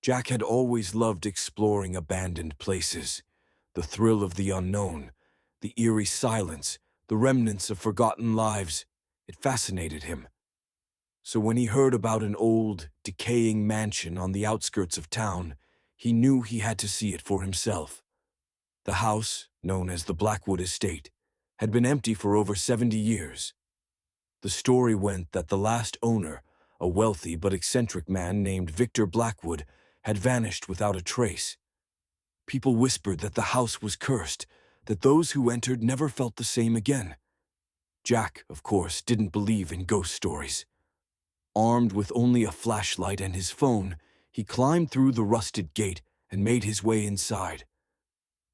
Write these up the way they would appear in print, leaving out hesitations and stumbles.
Jack had always loved exploring abandoned places. The thrill of the unknown, the eerie silence, the remnants of forgotten lives, it fascinated him. So when he heard about an old, decaying mansion on the outskirts of town, he knew he had to see it for himself. The house, known as the Blackwood Estate, had been empty for over 70 years. The story went that the last owner, a wealthy but eccentric man named Victor Blackwood, had vanished without a trace. People whispered that the house was cursed, that those who entered never felt the same again. Jack, of course, didn't believe in ghost stories. Armed with only a flashlight and his phone, he climbed through the rusted gate and made his way inside.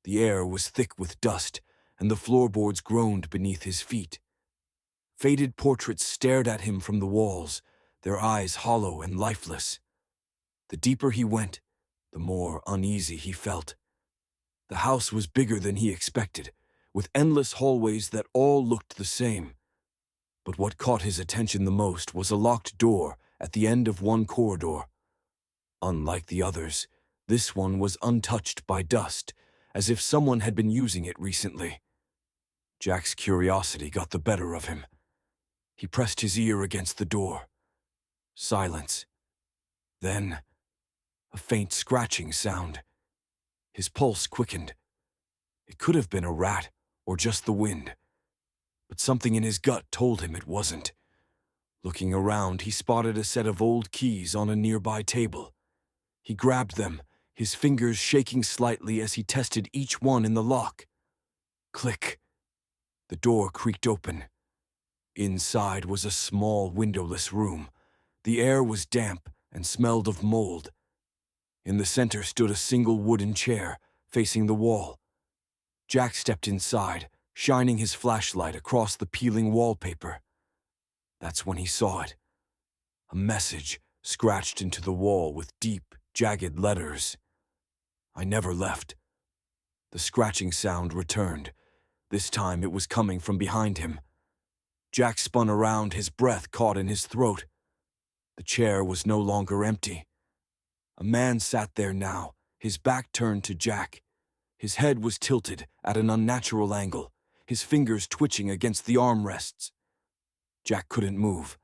The air was thick with dust, and the floorboards groaned beneath his feet. Faded portraits stared at him from the walls, their eyes hollow and lifeless. The deeper he went, the more uneasy he felt. The house was bigger than he expected, with endless hallways that all looked the same. But what caught his attention the most was a locked door at the end of one corridor. Unlike the others, this one was untouched by dust, as if someone had been using it recently. Jack's curiosity got the better of him. He pressed his ear against the door. Silence. Then, a faint scratching sound. His pulse quickened. It could have been a rat or just the wind, but something in his gut told him it wasn't. Looking around, he spotted a set of old keys on a nearby table. He grabbed them, his fingers shaking slightly as he tested each one in the lock. Click. The door creaked open. Inside was a small, windowless room. The air was damp and smelled of mold. In the center stood a single wooden chair, facing the wall. Jack stepped inside, shining his flashlight across the peeling wallpaper. That's when he saw it. A message scratched into the wall with deep, jagged letters. I never left. The scratching sound returned. This time it was coming from behind him. Jack spun around, his breath caught in his throat. The chair was no longer empty. A man sat there now, his back turned to Jack. His head was tilted at an unnatural angle, his fingers twitching against the armrests. Jack couldn't move.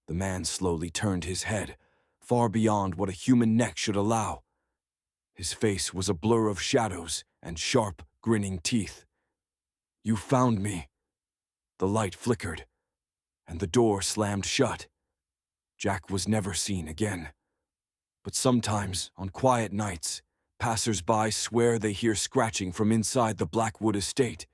The man slowly turned his head, far beyond what a human neck should allow. His face was a blur of shadows and sharp, grinning teeth. You found me. The light flickered, and the door slammed shut. Jack was never seen again. But sometimes, on quiet nights, passers-by swear they hear scratching from inside the Blackwood Estate.